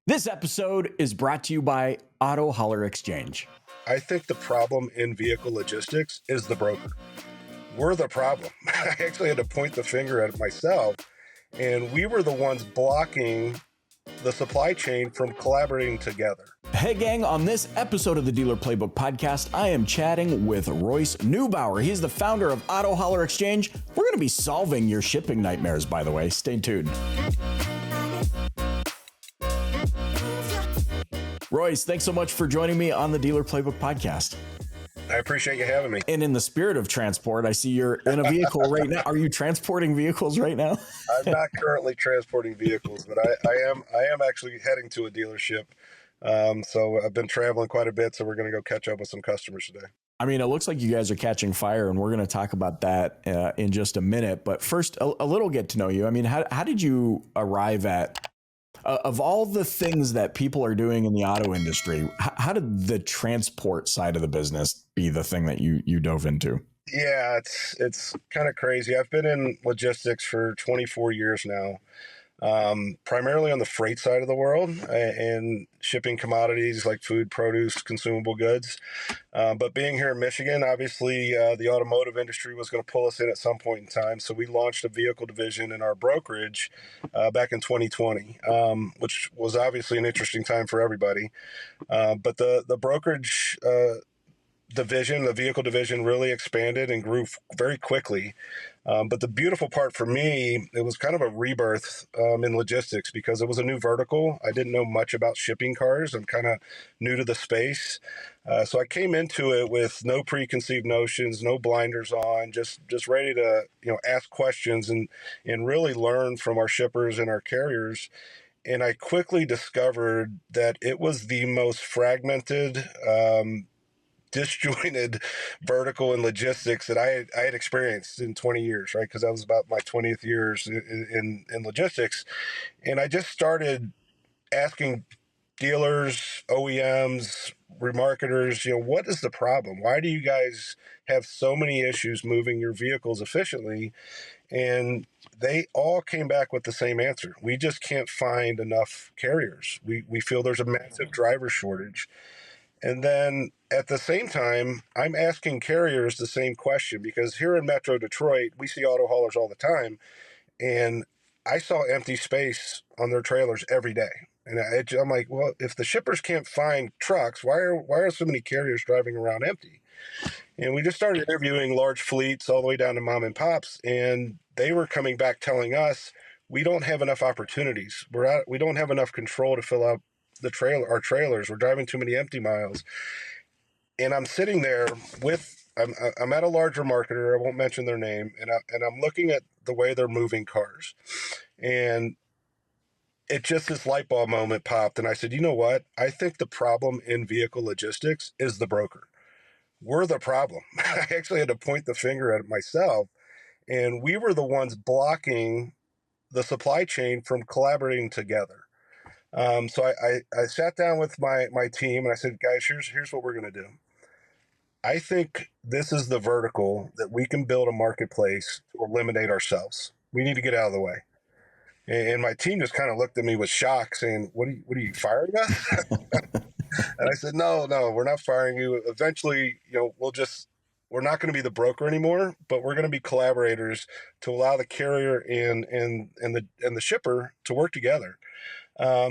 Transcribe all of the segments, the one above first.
This episode is brought to you by Auto Hauler Exchange. I think the problem in vehicle logistics is the broker. We're the problem. I actually had to point the finger at myself, and we were the ones blocking the supply chain from collaborating together. Hey gang, on this episode of the Dealer Playbook Podcast, I am chatting with Royce Neubauer. He's the founder of Auto Hauler Exchange. We're going to be solving your shipping nightmares, by the way. Stay tuned. Royce, thanks so much for joining me on the Dealer Playbook Podcast. I appreciate you having me. And in the spirit of transport, I see you're in a vehicle right now. Are you transporting vehicles right now? I'm not currently transporting vehicles, but I am actually heading to a dealership. So I've been traveling quite a bit, so we're going to go catch up with some customers today. I mean, it looks like you guys are catching fire, and we're going to talk about that in just a minute. But first, a little get to know you. I mean, how did you arrive at, of all the things that people are doing in the auto industry, how did the transport side of the business be the thing that you dove into? Yeah, it's kind of crazy. I've been in logistics for 24 years now. Primarily on the freight side of the world and shipping commodities like food, produce, consumable goods. But being here in Michigan, obviously the automotive industry was going to pull us in at some point in time. So we launched a vehicle division in our brokerage back in 2020, which was obviously an interesting time for everybody. But the brokerage division, the vehicle division, really expanded and grew very quickly. But the beautiful part for me, it was kind of a rebirth in logistics because it was a new vertical. I didn't know much about shipping cars. I'm kind of new to the space. So I came into it with no preconceived notions, no blinders on, just ready to ask questions and really learn from our shippers and our carriers. And I quickly discovered that it was the most fragmented, disjointed vertical in logistics that I had experienced in 20 years, right? Because that was about my 20th years in logistics. And I just started asking dealers, OEMs, remarketers, what is the problem? Why do you guys have so many issues moving your vehicles efficiently? And they all came back with the same answer. We just can't find enough carriers. We feel there's a massive driver shortage. And then at the same time, I'm asking carriers the same question because here in Metro Detroit, we see auto haulers all the time. And I saw empty space on their trailers every day. And I'm like, well, if the shippers can't find trucks, why are so many carriers driving around empty? And we just started interviewing large fleets all the way down to mom and pops. And they were coming back telling us, we don't have enough opportunities. We don't have enough control to fill up our trailers. We're driving too many empty miles. And I'm sitting there I'm at a larger marketer. I won't mention their name. And I'm looking at the way they're moving cars. And it just, this light bulb moment popped. And I said, you know what? I think the problem in vehicle logistics is the broker. We're the problem. I actually had to point the finger at myself. And we were the ones blocking the supply chain from collaborating together. So I sat down with my team and I said, guys, here's what we're going to do. I think this is the vertical that we can build a marketplace to eliminate ourselves. We need to get out of the way. And my team just kind of looked at me with shock saying, what are you firing us? And I said, no, we're not firing you. Eventually, we're not going to be the broker anymore, but we're going to be collaborators to allow the carrier and the shipper to work together.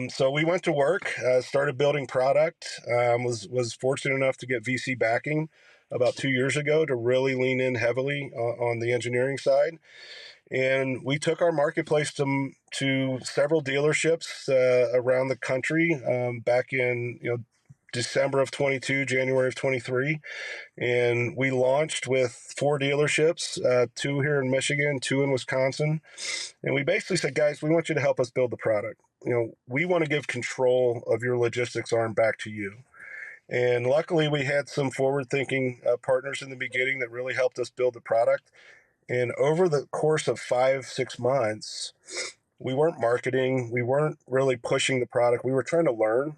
So we went to work, started building product, was fortunate enough to get VC backing about 2 years ago to really lean in heavily on the engineering side. And we took our marketplace to several dealerships around the country back in December of 22, January of 23. And we launched with 4 dealerships, 2 here in Michigan, 2 in Wisconsin. And we basically said, guys, we want you to help us build the product. We want to give control of your logistics arm back to you. And luckily, we had some forward-thinking partners in the beginning that really helped us build the product. And over the course of 5-6 months, we weren't marketing. We weren't really pushing the product. We were trying to learn.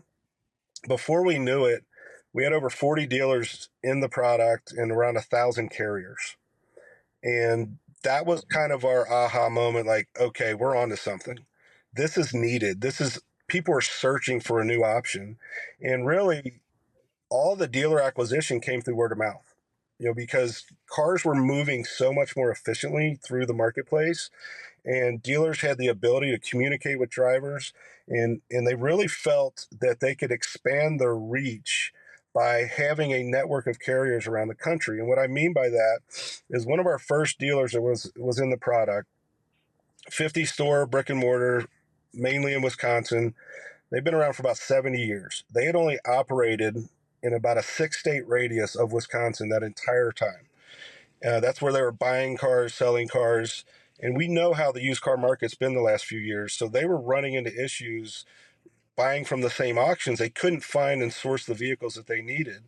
Before we knew it, we had over 40 dealers in the product and around 1,000 carriers. And that was kind of our aha moment, like, okay, we're onto something. This is needed. This is people are searching for a new option. And really, all the dealer acquisition came through word of mouth, because cars were moving so much more efficiently through the marketplace, and dealers had the ability to communicate with drivers, and they really felt that they could expand their reach by having a network of carriers around the country. And what I mean by that is one of our first dealers that was in the product, 50 store brick and mortar, mainly in Wisconsin. They've been around for about 70 years. They had only operated in about a 6-state radius of Wisconsin that entire time. That's where they were buying cars, selling cars. And we know how the used car market's been the last few years. So they were running into issues buying from the same auctions. They couldn't find and source the vehicles that they needed.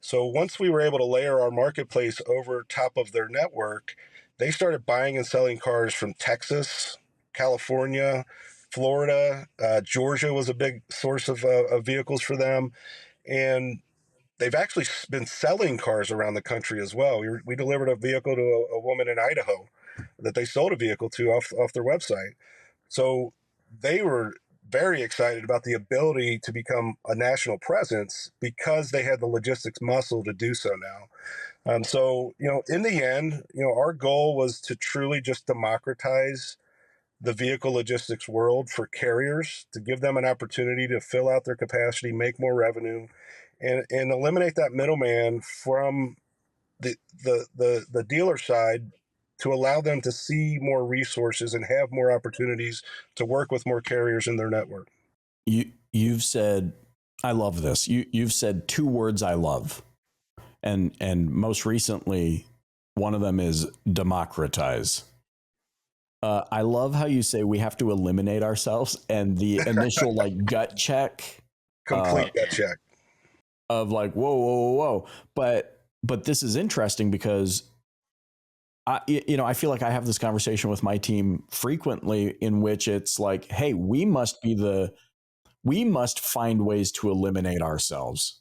So once we were able to layer our marketplace over top of their network, they started buying and selling cars from Texas, California, Florida. Georgia was a big source of vehicles for them. And they've actually been selling cars around the country as well. We delivered a vehicle to a woman in Idaho that they sold a vehicle to off their website. So they were very excited about the ability to become a national presence because they had the logistics muscle to do so now. So, in the end, our goal was to truly just democratize the vehicle logistics world for carriers, to give them an opportunity to fill out their capacity, make more revenue, and eliminate that middleman from the dealer side, to allow them to see more resources and have more opportunities to work with more carriers in their network. You've said, I love this. You've said two words I love, and most recently, one of them is democratize. I love how you say we have to eliminate ourselves, and the initial gut check, complete gut check of whoa. But this is interesting because I feel like I have this conversation with my team frequently, in which it's like, hey, we must find ways to eliminate ourselves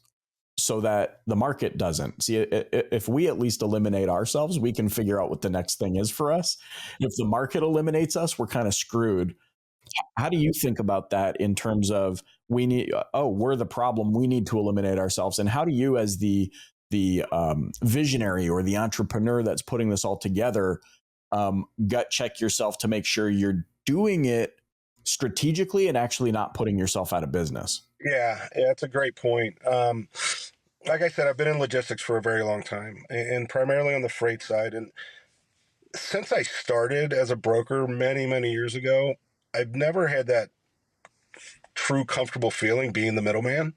so that the market doesn't. See, if we at least eliminate ourselves, we can figure out what the next thing is for us. If the market eliminates us, we're kind of screwed. How do you think about that in terms of we're the problem, we need to eliminate ourselves? And how do you, as the visionary or the entrepreneur that's putting this all together, gut check yourself to make sure you're doing it strategically and actually not putting yourself out of business? Yeah, that's a great point. Like I said, I've been in logistics for a very long time, and primarily on the freight side. And since I started as a broker many, many years ago, I've never had that true comfortable feeling being the middleman,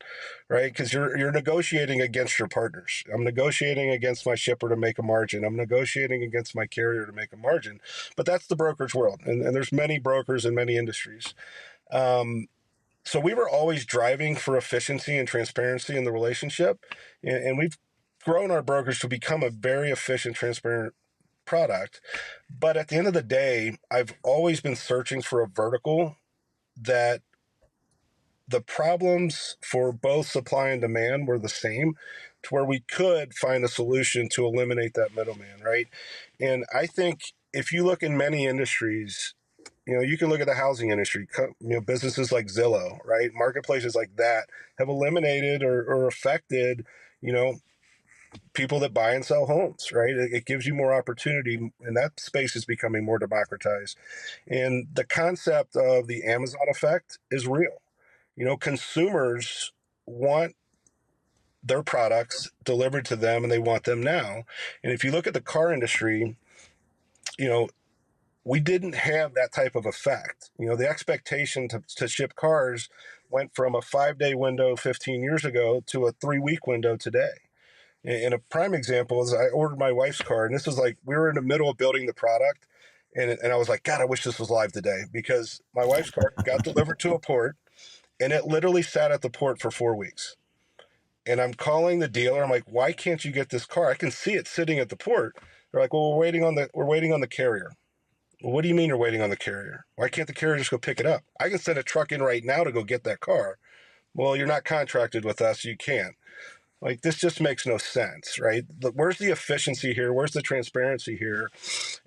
right? Because you're negotiating against your partners. I'm negotiating against my shipper to make a margin. I'm negotiating against my carrier to make a margin. But that's the brokerage world, and there's many brokers in many industries. So we were always driving for efficiency and transparency in the relationship, and we've grown our brokerage to become a very efficient, transparent product. But at the end of the day, I've always been searching for a vertical that the problems for both supply and demand were the same, to where we could find a solution to eliminate that middleman, right? And I think if you look in many industries, you can look at the housing industry, businesses like Zillow, right? Marketplaces like that have eliminated or affected, people that buy and sell homes, right? It gives you more opportunity, and that space is becoming more democratized. And the concept of the Amazon effect is real. Consumers want their products delivered to them, and they want them now. And if you look at the car industry, we didn't have that type of effect. The expectation to ship cars went from a 5-day window 15 years ago to a 3-week window today. And a prime example is I ordered my wife's car, and this was we were in the middle of building the product. And I was like, God, I wish this was live today, because my wife's car got delivered to a port, and it literally sat at the port for 4 weeks. And I'm calling the dealer. I'm like, why can't you get this car? I can see it sitting at the port. They're like, well, we're waiting on the carrier. Well, what do you mean you're waiting on the carrier? Why can't the carrier just go pick it up? I can send a truck in right now to go get that car. Well, you're not contracted with us. You can't. This just makes no sense, right? Where's the efficiency here? Where's the transparency here?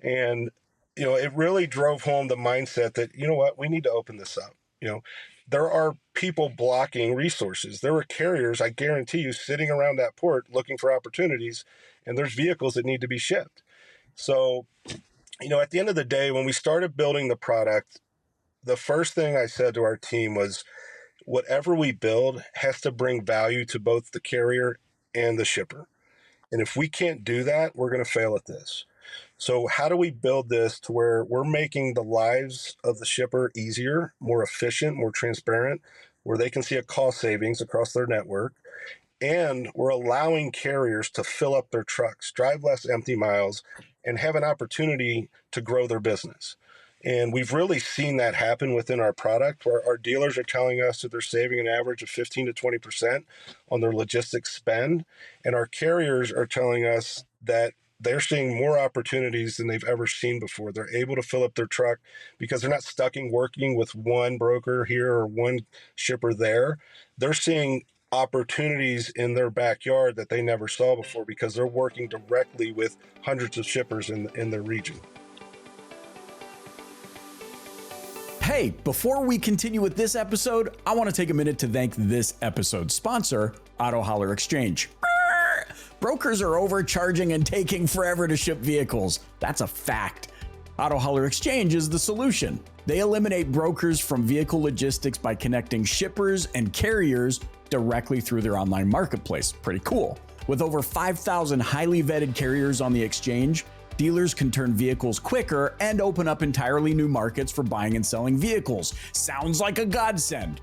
And, it really drove home the mindset that, what, we need to open this up. there are people blocking resources. There are carriers, I guarantee you, sitting around that port looking for opportunities, and there's vehicles that need to be shipped. So, at the end of the day, when we started building the product, the first thing I said to our team was, whatever we build has to bring value to both the carrier and the shipper. And if we can't do that, we're going to fail at this. So how do we build this to where we're making the lives of the shipper easier, more efficient, more transparent, where they can see a cost savings across their network? And we're allowing carriers to fill up their trucks, drive less empty miles, and have an opportunity to grow their business. And we've really seen that happen within our product, where our dealers are telling us that they're saving an average of 15 to 20% on their logistics spend. And our carriers are telling us that they're seeing more opportunities than they've ever seen before. They're able to fill up their truck because they're not stuck in working with one broker here or one shipper there. They're seeing opportunities in their backyard that they never saw before because they're working directly with hundreds of shippers in their region. Hey, before we continue with this episode, I want to take a minute to thank this episode's sponsor, Auto Hauler Exchange. Brokers are overcharging and taking forever to ship vehicles. That's a fact. Auto Hauler Exchange is the solution. They eliminate brokers from vehicle logistics by connecting shippers and carriers directly through their online marketplace. Pretty cool. With over 5,000 highly vetted carriers on the exchange, dealers can turn vehicles quicker and open up entirely new markets for buying and selling vehicles. Sounds like a godsend.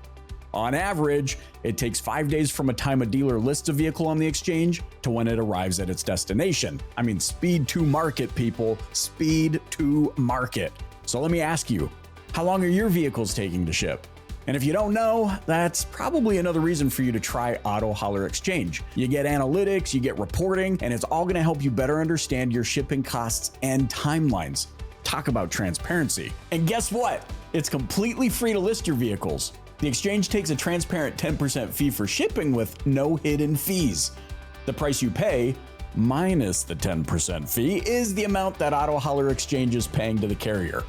On average, it takes 5 days from a time a dealer lists a vehicle on the exchange to when it arrives at its destination. I mean, speed to market, people. Speed to market. So let me ask you, how long are your vehicles taking to ship? And if you don't know, that's probably another reason for you to try Auto Hauler Exchange. You get analytics, you get reporting, and it's all going to help you better understand your shipping costs and timelines. Talk about transparency. And guess what? It's completely free to list your vehicles. The exchange takes a transparent 10% fee for shipping with no hidden fees. The price you pay, minus the 10% fee, is the amount that Auto Hauler Exchange is paying to the carrier.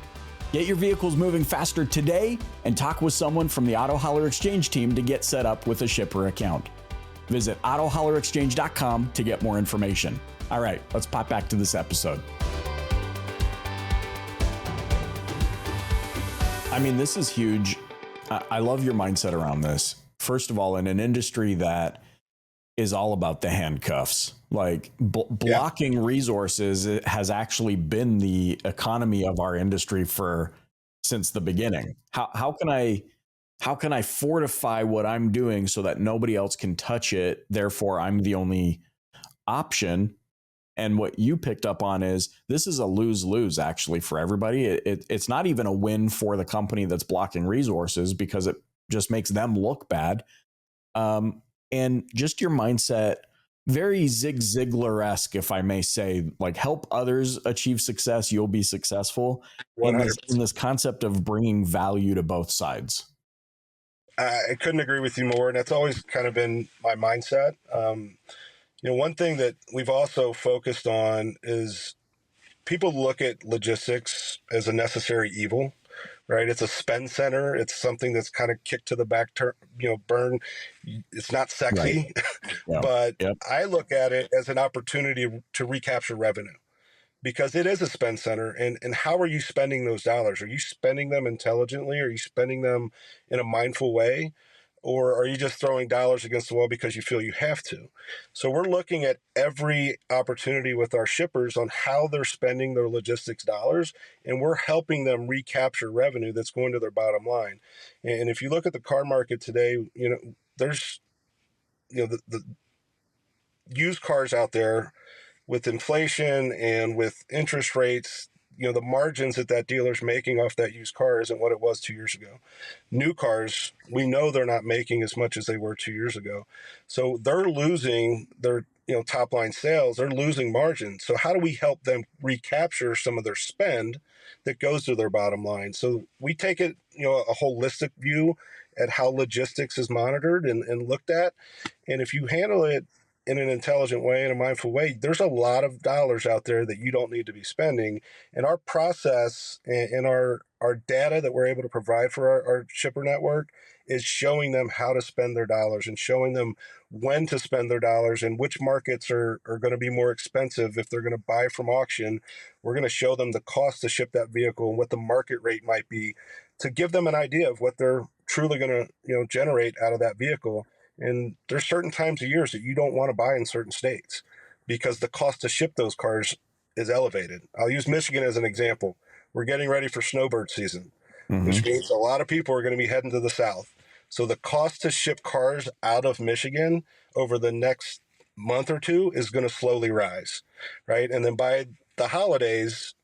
Get your vehicles moving faster today and talk with someone from the Auto Hauler Exchange team to get set up with a shipper account. Visit autohaulerexchange.com to get more information. All right, let's pop back to this episode. I mean, this is huge. I love your mindset around this. First of all, in an industry that is all about the handcuffs, like blocking resources has actually been the economy of our industry since the beginning. How can I fortify what I'm doing so that nobody else can touch it? Therefore, I'm the only option. And what you picked up on is this is a lose-lose actually for everybody. It's not even a win for the company that's blocking resources because it just makes them look bad. And just your mindset, very Zig Ziglar-esque, if I may say, like help others achieve success, you'll be successful in this concept of bringing value to both sides. I couldn't agree with you more. And that's always kind of been my mindset. One thing that we've also focused on is people look at logistics as a necessary evil, right? It's a spend center. It's something that's kind of kicked to the back, burn. It's not sexy, right. But I look at it as an opportunity to recapture revenue because it is a spend center. And how are you spending those dollars? Are you spending them intelligently? Are you spending them in a mindful way? Or are you just throwing dollars against the wall because you feel you have to? So we're looking at every opportunity with our shippers on how they're spending their logistics dollars, and we're helping them recapture revenue that's going to their bottom line. And if you look at the car market today, there's the used cars out there with inflation and with interest rates. The margins that dealer's making off that used car isn't what it was 2 years ago. New cars, we know they're not making as much as they were 2 years ago. So they're losing their top line sales, they're losing margin. So how do we help them recapture some of their spend that goes to their bottom line? So we take it, a holistic view at how logistics is monitored and looked at. And if you handle it in an intelligent way, in a mindful way, there's a lot of dollars out there that you don't need to be spending. And our process and our data that we're able to provide for our shipper network is showing them how to spend their dollars and showing them when to spend their dollars and which markets are going to be more expensive if they're going to buy from auction. We're going to show them the cost to ship that vehicle and what the market rate might be to give them an idea of what they're truly going to generate out of that vehicle. And there's certain times of years that you don't want to buy in certain states because the cost to ship those cars is elevated. I'll use Michigan as an example. We're getting ready for snowbird season, which means a lot of people are going to be heading to the south. So the cost to ship cars out of Michigan over the next month or two is going to slowly rise, right? And then by the holidays,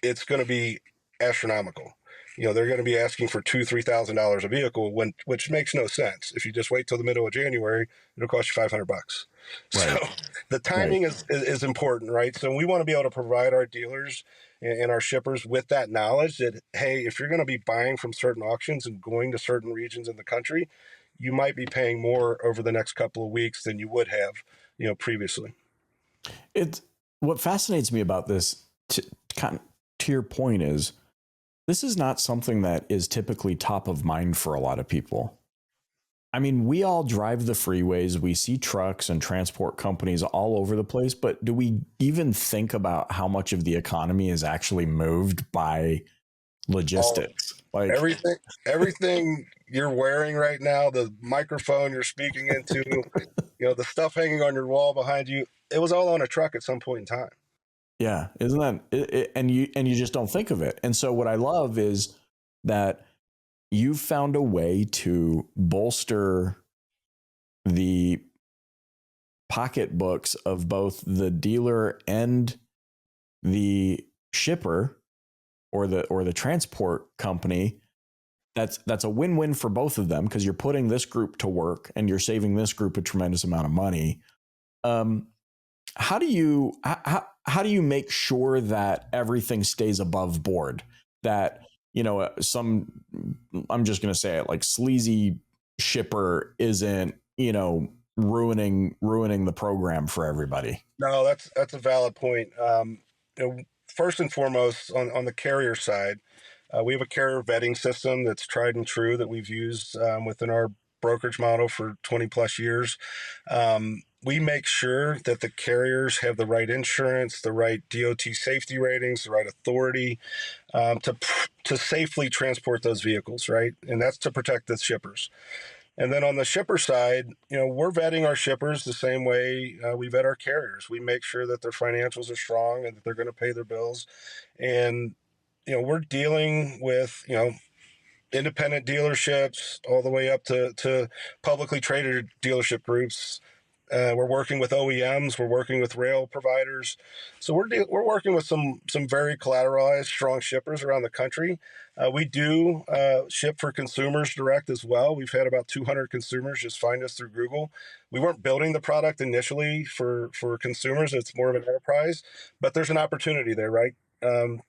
it's going to be astronomical. They're going to be asking for $2,000-$3,000 a vehicle, which makes no sense. If you just wait till the middle of January, it'll cost you $500. Right. So the timing is important, right? So we want to be able to provide our dealers and our shippers with that knowledge that, hey, if you're going to be buying from certain auctions and going to certain regions in the country, you might be paying more over the next couple of weeks than you would have, previously. It's what fascinates me about this, to your point, is this is not something that is typically top of mind for a lot of people. I mean, we all drive the freeways. We see trucks and transport companies all over the place, but do we even think about how much of the economy is actually moved by logistics? Like everything you're wearing right now, the microphone you're speaking into, the stuff hanging on your wall behind you, it was all on a truck at some point in time. Yeah, isn't that it? And you just don't think of it. And so what I love is that you found a way to bolster the pocketbooks of both the dealer and the shipper or the transport company. That's a win-win for both of them because you're putting this group to work and you're saving this group a tremendous amount of money. How do you make sure that everything stays above board? That, I'm just going to say it, like sleazy shipper isn't, ruining the program for everybody. No, that's a valid point. First and foremost, on the carrier side, we have a carrier vetting system that's tried and true that we've used within our brokerage model for 20 plus years. We make sure that the carriers have the right insurance, the right DOT safety ratings, the right authority to safely transport those vehicles, right? And that's to protect the shippers. And then on the shipper side, we're vetting our shippers the same way we vet our carriers. We make sure that their financials are strong and that they're going to pay their bills. And, we're dealing with, independent dealerships all the way up to publicly traded dealership groups. We're working with OEMs. We're working with rail providers. So we're working with some very collateralized, strong shippers around the country. We do ship for consumers direct as well. We've had about 200 consumers just find us through Google. We weren't building the product initially for consumers. It's more of an enterprise, but there's an opportunity there, right?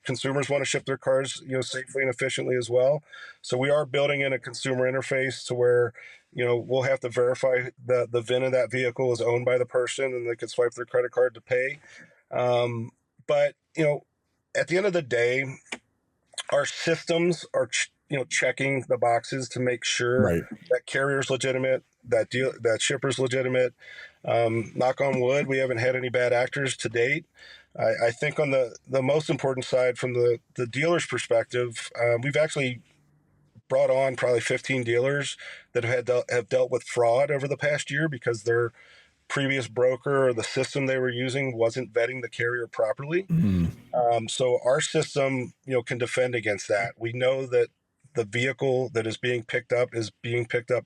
Consumers want to ship their cars, safely and efficiently as well. So we are building in a consumer interface to where, we'll have to verify the VIN of that vehicle is owned by the person and they can swipe their credit card to pay. But, at the end of the day, our systems are, checking the boxes to make sure that carrier's legitimate, that shipper's legitimate. Knock on wood, we haven't had any bad actors to date. I think on the most important side from the dealer's perspective, we've actually brought on probably 15 dealers that have dealt with fraud over the past year because their previous broker or the system they were using wasn't vetting the carrier properly. So our system, can defend against that. We know that the vehicle that is being picked up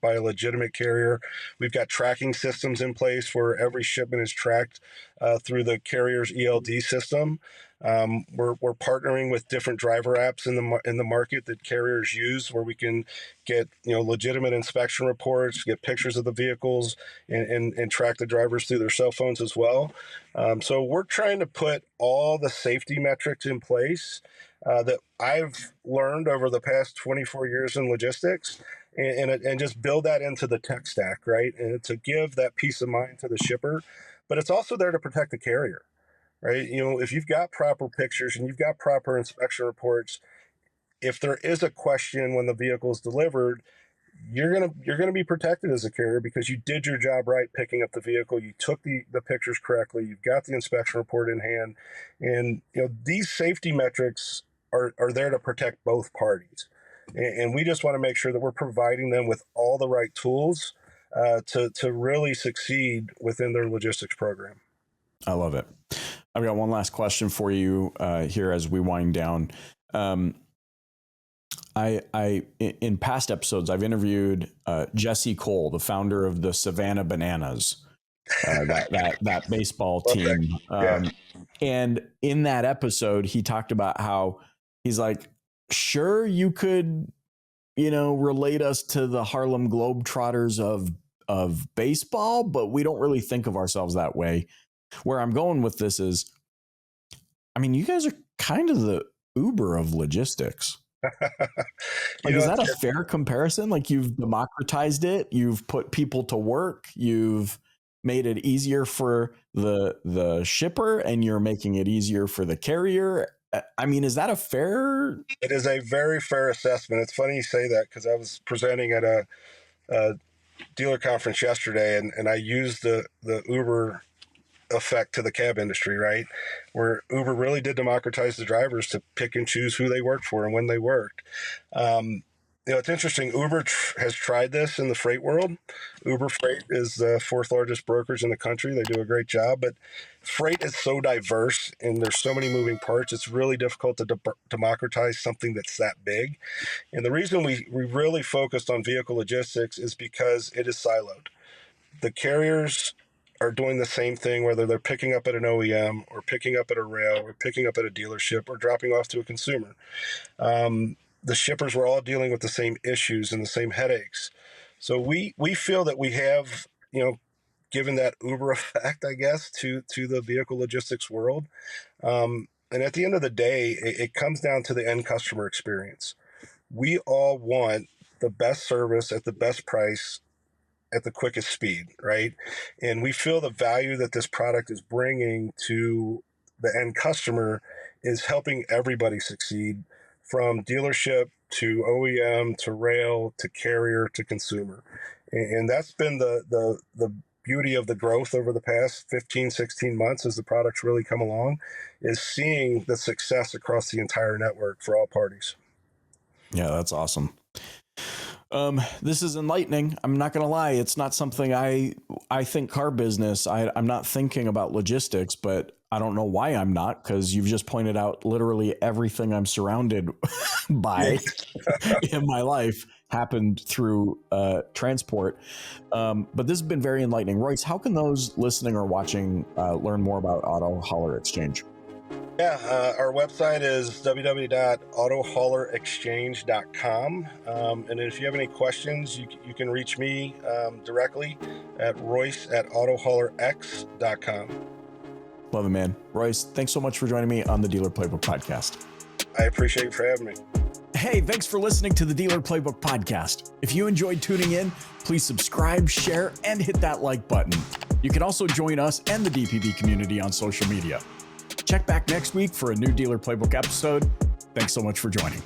by a legitimate carrier. We've got tracking systems in place where every shipment is tracked through the carrier's ELD system. We're partnering with different driver apps in the market that carriers use, where we can get legitimate inspection reports, get pictures of the vehicles, and track the drivers through their cell phones as well. So we're trying to put all the safety metrics in place that I've learned over the past 24 years in logistics. and just build that into the tech stack, right? And to give that peace of mind to the shipper, but it's also there to protect the carrier, right? If you've got proper pictures and you've got proper inspection reports, if there is a question when the vehicle is delivered, you're gonna be protected as a carrier because you did your job right picking up the vehicle. You took the pictures correctly. You've got the inspection report in hand, and these safety metrics are there to protect both parties. And we just want to make sure that we're providing them with all the right tools to really succeed within their logistics program. I love it. I've got one last question for you here as we wind down. In past episodes, I've interviewed Jesse Cole, the founder of the Savannah Bananas, that baseball team. And in that episode, he talked about how he's like, sure, you could, relate us to the Harlem Globetrotters of baseball, but we don't really think of ourselves that way. Where I'm going with this is, you guys are kind of the Uber of logistics. Is that a fair comparison? Like, you've democratized it, you've put people to work, you've made it easier for the shipper, and you're making it easier for the carrier. Is that a fair? It is a very fair assessment. It's funny you say that because I was presenting at a dealer conference yesterday, and I used the Uber effect to the cab industry, right? Where Uber really did democratize the drivers to pick and choose who they worked for and when they worked. It's interesting. Uber has tried this in the freight world. Uber Freight is the fourth largest brokerage in the country. They do a great job, but freight is so diverse and there's so many moving parts. It's really difficult to democratize something that's that big. And the reason we really focused on vehicle logistics is because it is siloed. The carriers are doing the same thing, whether they're picking up at an OEM or picking up at a rail or picking up at a dealership or dropping off to a consumer. The shippers were all dealing with the same issues and the same headaches. So we feel that we have, given that Uber effect, I guess, to the vehicle logistics world. And at the end of the day, it comes down to the end customer experience. We all want the best service at the best price at the quickest speed, right? And we feel the value that this product is bringing to the end customer is helping everybody succeed, from dealership to OEM to rail to carrier to consumer. And that's been the beauty of the growth over the past 15, 16 months as the products really come along, is seeing the success across the entire network for all parties. Yeah, that's awesome. This is enlightening. I'm not going to lie. It's not something I think car business. I'm not thinking about logistics, but I don't know why I'm not, because you've just pointed out literally everything I'm surrounded by in my life happened through transport. But this has been very enlightening. Royce, how can those listening or watching learn more about Auto Hauler Exchange? Yeah, our website is www.autohaulerexchange.com. And if you have any questions, you can reach me directly at Royce@autohaulerx.com. Love it, man. Royce, thanks so much for joining me on the Dealer Playbook Podcast. I appreciate you for having me. Hey, thanks for listening to the Dealer Playbook Podcast. If you enjoyed tuning in, please subscribe, share, and hit that like button. You can also join us and the DPB community on social media. Check back next week for a new Dealer Playbook episode. Thanks so much for joining.